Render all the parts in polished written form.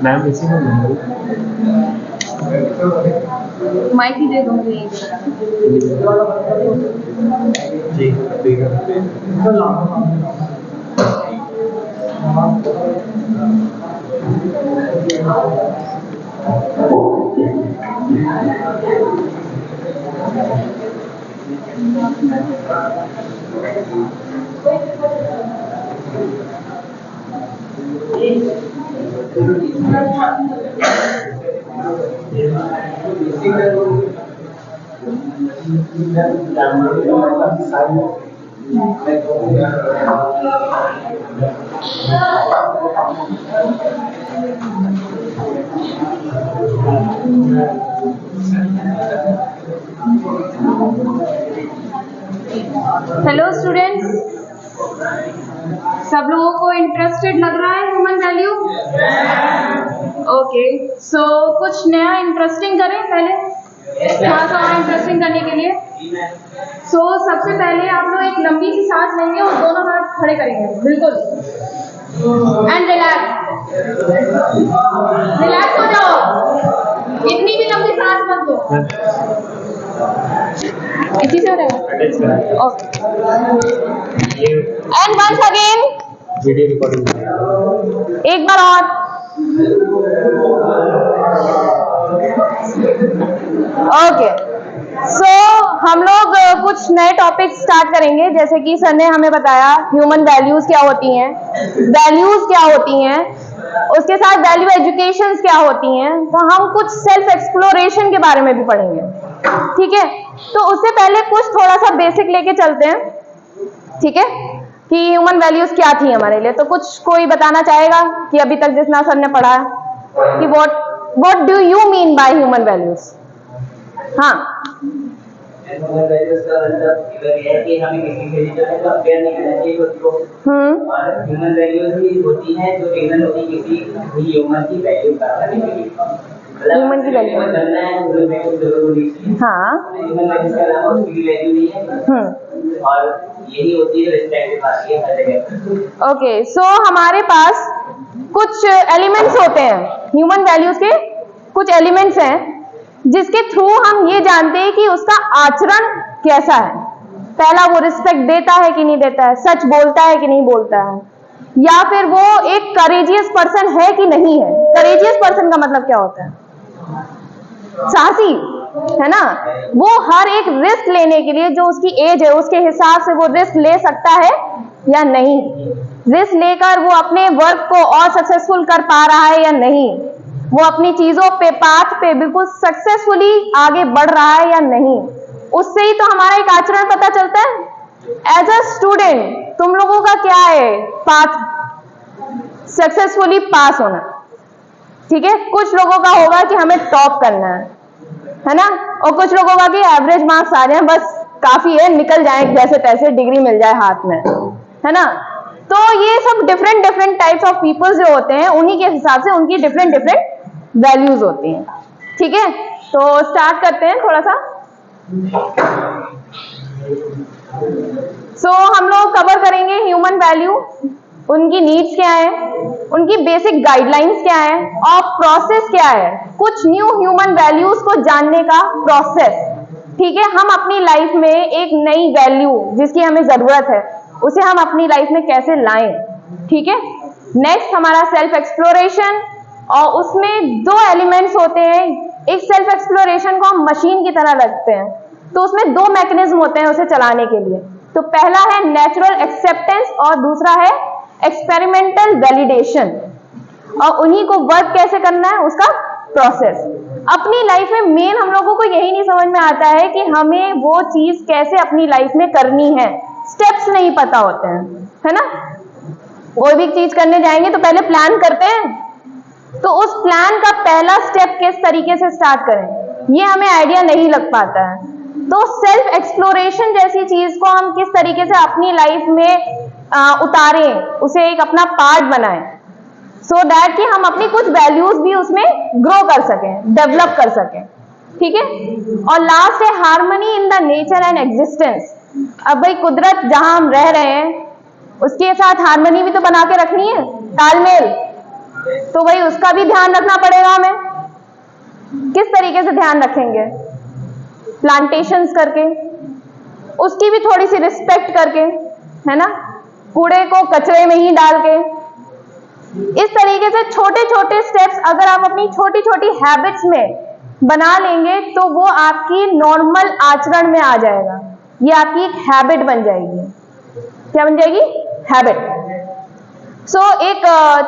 Ma'am इसी में mic ही दे दूंगी। हेलो स्टूडेंट्स, सब लोगों को इंटरेस्टेड लग रहा है ह्यूमन वैल्यू? ओके, सो कुछ नया इंटरेस्टिंग करें पहले, थोड़ा सा और इंटरेस्टिंग करने के लिए। सबसे पहले आप लोग एक लंबी सी सांस लेंगे और दोनों हाथ खड़े करेंगे, बिल्कुल, एंड रिलैक्स। रिलैक्स हो जाओ, इतनी भी लंबी सांस मत लो। इसी से हो रहा है? Okay, and once again video recording, एक बार और। ओके, हम लोग कुछ नए टॉपिक स्टार्ट करेंगे, जैसे कि सर ने हमें बताया ह्यूमन वैल्यूज क्या होती हैं, वैल्यूज क्या होती हैं, उसके साथ वैल्यू एजुकेशंस क्या होती हैं। तो हम कुछ सेल्फ एक्सप्लोरेशन के बारे में भी पढ़ेंगे, ठीक है? तो उससे पहले कुछ थोड़ा सा बेसिक लेके चलते हैं, ठीक है, कि ह्यूमन वैल्यूज क्या थी हमारे लिए। तो कुछ कोई बताना चाहेगा कि अभी तक जितना सर ने पढ़ा है कि what do you mean by human values? हाँ, ह्यूमन वैल्यूज का मतलब ये है कि हमें किसी से कंपेयर नहीं करना चाहिए खुद को। और ह्यूमन वैल्यूज ही होती हैं जो रीजन होती है किसी भी ह्यूमन की वैल्यू करने के लिए। ह्यूमन की वैल्यू करना है ह्यूमन वैल्यू जरूरी है। हाँ, ह्यूमन वैल्यूज के अलावा उसकी वैल्यू नहीं है। और यही होती है रिस्पेक्ट पाती है हर जगह। ओके, हमारे पास कुछ एलिमेंट्स होते हैं, ह्यूमन वैल्यूज के कुछ एलिमेंट्स हैं जिसके थ्रू हम ये जानते हैं कि उसका आचरण कैसा है। पहला, वो रिस्पेक्ट देता है कि नहीं देता है, सच बोलता है कि नहीं बोलता है, या फिर वो एक करेजियस पर्सन है कि नहीं है। करेजियस पर्सन का मतलब क्या होता है? साहसी, है ना? वो हर एक रिस्क लेने के लिए, जो उसकी एज है उसके हिसाब से वो रिस्क ले सकता है या नहीं, रिस्क लेकर वो अपने वर्क को और सक्सेसफुल कर पा रहा है या नहीं, वो अपनी चीजों पे पाथ पे बिल्कुल सक्सेसफुली आगे बढ़ रहा है या नहीं। उससे ही तो हमारा एक आचरण पता चलता है। एज अ स्टूडेंट तुम लोगों का क्या है पाथ? सक्सेसफुली पास होना, ठीक है? कुछ लोगों का होगा कि हमें टॉप करना है ना? और कुछ लोगों का कि एवरेज मार्क्स आ रहे हैं, बस काफी है, निकल जाए जैसे तैसे, डिग्री मिल जाए हाथ में, है ना? तो ये सब different different types of peoples जो होते हैं, उन्हीं के हिसाब से उनकी डिफरेंट डिफरेंट वैल्यूज होती हैं, ठीक है? तो स्टार्ट करते हैं थोड़ा सा। हम लोग कवर करेंगे ह्यूमन वैल्यू, उनकी नीड्स क्या है, उनकी बेसिक गाइडलाइंस क्या है, और प्रोसेस क्या है, कुछ न्यू ह्यूमन वैल्यूज को जानने का प्रोसेस, ठीक है? हम अपनी लाइफ में एक नई वैल्यू जिसकी हमें जरूरत है, उसे हम अपनी लाइफ में कैसे लाएं, ठीक है? नेक्स्ट हमारा सेल्फ एक्सप्लोरेशन, और उसमें दो एलिमेंट्स होते हैं। एक सेल्फ एक्सप्लोरेशन को हम मशीन की तरह रखते हैं, तो उसमें दो मैकेनिज्म होते हैं उसे चलाने के लिए। तो पहला है नेचुरल एक्सेप्टेंस और दूसरा है एक्सपेरिमेंटल वैलिडेशन, और उन्हीं को वर्क कैसे करना है, उसका प्रोसेस। अपनी लाइफ में मेन हम लोगों को यही नहीं समझ में आता है कि हमें वो चीज कैसे अपनी लाइफ में करनी है, स्टेप्स नहीं पता होते हैं, है ना? कोई भी चीज करने जाएंगे तो पहले प्लान करते हैं, तो उस प्लान का पहला स्टेप किस तरीके से स्टार्ट करें ये हमें आइडिया नहीं लग पाता है। तो सेल्फ एक्सप्लोरेशन जैसी चीज को हम किस तरीके से अपनी लाइफ में उतारें, उसे एक अपना पार्ट बनाएं, सो दैट कि हम अपनी कुछ वैल्यूज भी उसमें ग्रो कर सकें, डेवलप कर सकें, ठीक है। और लास्ट है harmony in the nature and existence. अब भाई कुदरत जहां हम रह रहे हैं उसके साथ हार्मनी भी तो बना के रखनी है, तालमेल, तो भाई उसका भी ध्यान रखना पड़ेगा हमें। किस तरीके से ध्यान रखेंगे? प्लांटेशंस करके, उसकी भी थोड़ी सी रिस्पेक्ट करके, है ना, कूड़े को कचरे में ही डाल के। इस तरीके से छोटे छोटे स्टेप्स अगर आप अपनी छोटी छोटी हैबिट्स में बना लेंगे तो वो आपकी नॉर्मल आचरण में आ जाएगा, ये आपकी एक हैबिट बन जाएगी। क्या बन जाएगी? हैबिट। सो एक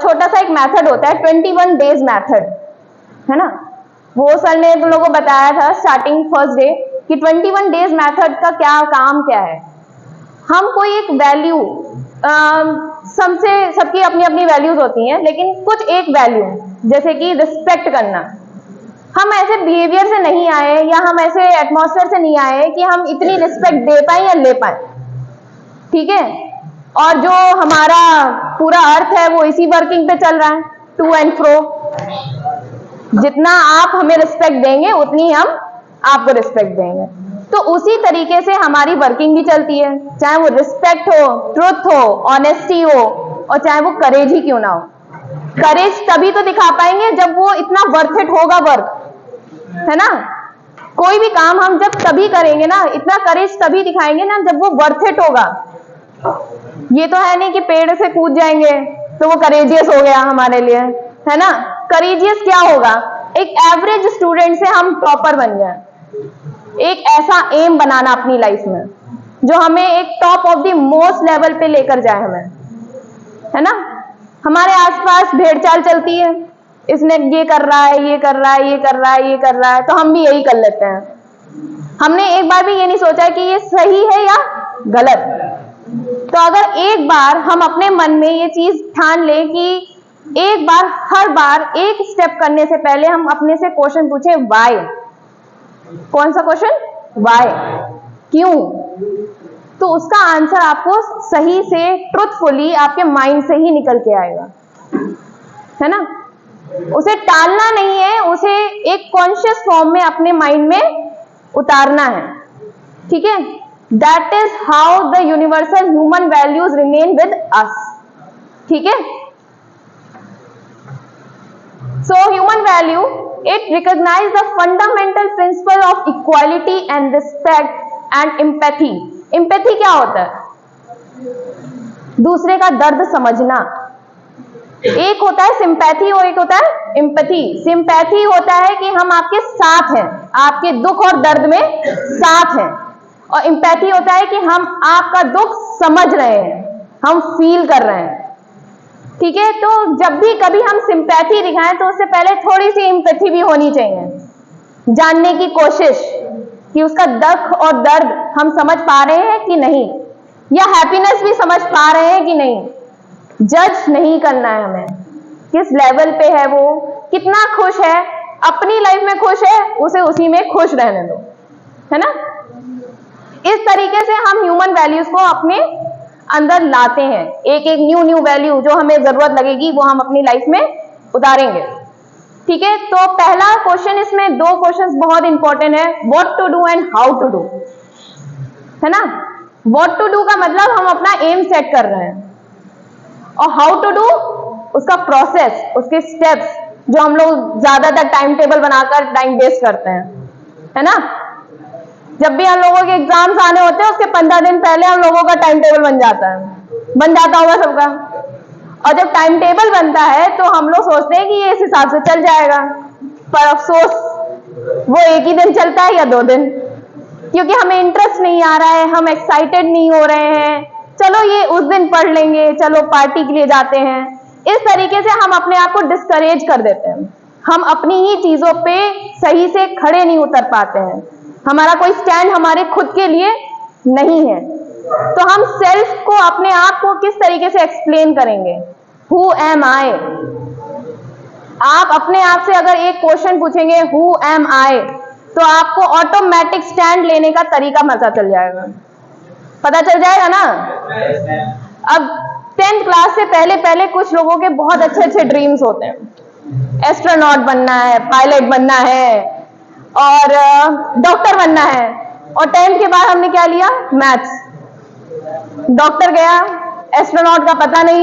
छोटा सा एक मेथड होता है 21 डेज मेथड, है ना, वो सर ने तुम लोगों को बताया था स्टार्टिंग फर्स्ट डे कि 21 डेज मेथड का क्या काम क्या है। हम कोई एक वैल्यू, सबकी अपनी अपनी वैल्यूज होती हैं, लेकिन कुछ एक वैल्यू जैसे कि रिस्पेक्ट करना, हम ऐसे बिहेवियर से नहीं आए या हम ऐसे एटमॉस्फेयर से नहीं आए कि हम इतनी रिस्पेक्ट दे पाए या ले पाए, ठीक है। और जो हमारा पूरा अर्थ है वो इसी वर्किंग पे चल रहा है, टू एंड फ्रो। जितना आप हमें रिस्पेक्ट देंगे उतनी हम आपको रिस्पेक्ट देंगे। तो उसी तरीके से हमारी वर्किंग भी चलती है, चाहे वो रिस्पेक्ट हो, ट्रुथ हो, ऑनेस्टी हो, और चाहे वो करेज ही क्यों ना हो। करेज तभी तो दिखा पाएंगे जब वो इतना वर्थ इट होगा वर्क, है ना। कोई भी काम हम जब तभी करेंगे ना, इतना करेज तभी दिखाएंगे ना जब वो वर्थ इट होगा। ये तो है नहीं कि पेड़ से कूद जाएंगे तो वो करेजियस हो गया हमारे लिए, है ना। करेजियस क्या होगा? एक एवरेज स्टूडेंट से हम टॉपर बन जाए, एक ऐसा एम बनाना अपनी लाइफ में जो हमें एक top of the most level पे लेकर जाए हमें, है ना। हमारे आसपास भेड़चाल चलती है, इसने ये कर रहा है, ये कर रहा है, ये कर रहा है, ये कर रहा है, तो हम भी यही कर लेते हैं। हमने एक बार भी ये नहीं सोचा कि ये सही है या गलत। तो अगर एक बार हम अपने मन में ये चीज ठान ले कि एक बार, हर बार एक स्टेप करने से पहले हम अपने से क्वेश्चन पूछे व्हाई। कौन सा क्वेश्चन? व्हाई, क्यों। तो उसका आंसर आपको सही से, ट्रुथफुली आपके माइंड से ही निकल के आएगा, है ना। उसे टालना नहीं है, उसे एक कॉन्शियस फॉर्म में अपने माइंड में उतारना है, ठीक है। That is how the universal human values remain with us, ठीक है। So human value, it recognizes the fundamental principle of equality and respect and empathy. Empathy क्या होता है? दूसरे का दर्द समझना। एक होता है सिंपैथी और एक होता है एम्पैथी। सिंपैथी होता है कि हम आपके साथ हैं, आपके दुख और दर्द में साथ हैं, और एम्पैथी होता है कि हम आपका दुख समझ रहे हैं, हम फील कर रहे हैं, ठीक है। तो जब भी कभी हम सिंपैथी दिखाएं तो उससे पहले थोड़ी सी एम्पैथी भी होनी चाहिए, जानने की कोशिश कि उसका दुख और दर्द हम समझ पा रहे हैं कि नहीं, या हैप्पीनेस भी समझ पा रहे हैं कि नहीं। जज नहीं करना है हमें, किस लेवल पे है वो, कितना खुश है, अपनी लाइफ में खुश है, उसे उसी में खुश रहने दो, है ना। इस तरीके से हम ह्यूमन वैल्यूज को अपने अंदर लाते हैं। एक एक न्यू वैल्यू जो हमें जरूरत लगेगी वो हम अपनी लाइफ में उतारेंगे, ठीक है। तो पहला क्वेश्चन, इसमें दो क्वेश्चंस बहुत इंपॉर्टेंट है, what to do and how to do, है ना। व्हाट टू डू का मतलब हम अपना एम सेट कर रहे हैं, और हाउ टू डू उसका प्रोसेस, उसके स्टेप्स जो हम लोग ज्यादातर टाइम टेबल बनाकर टाइम वेस्ट करते हैं, है ना। जब भी हम लोगों के एग्जाम्स आने होते हैं उसके 15 दिन पहले हम लोगों का टाइम टेबल बन जाता है, बन जाता होगा सबका। और जब टाइम टेबल बनता है तो हम लोग सोचते हैं कि ये इस हिसाब से चल जाएगा, पर अफसोस वो एक ही दिन चलता है या 2 दिन, क्योंकि हमें इंटरेस्ट नहीं आ रहा है, हम एक्साइटेड नहीं हो रहे हैं, चलो ये उस दिन पढ़ लेंगे, चलो पार्टी के लिए जाते हैं। इस तरीके से हम अपने आप को डिस्करेज कर देते हैं, हम अपनी ही चीजों पे सही से खड़े नहीं उतर पाते हैं, हमारा कोई स्टैंड हमारे खुद के लिए नहीं है। तो हम सेल्फ को, अपने आप को किस तरीके से एक्सप्लेन करेंगे? हु एम आई। आप अपने आप से अगर एक क्वेश्चन पूछेंगे हु एम आई, तो आपको ऑटोमेटिक स्टैंड लेने का तरीका पता चल जाएगा, पता चल जाएगा ना। अब 10th क्लास से पहले पहले कुछ लोगों के बहुत अच्छे अच्छे ड्रीम्स होते हैं, एस्ट्रोनॉट बनना है, पायलट बनना है, और डॉक्टर बनना है, और 10th के बाद हमने क्या लिया, मैथ्स। डॉक्टर गया, एस्ट्रोनॉट का पता नहीं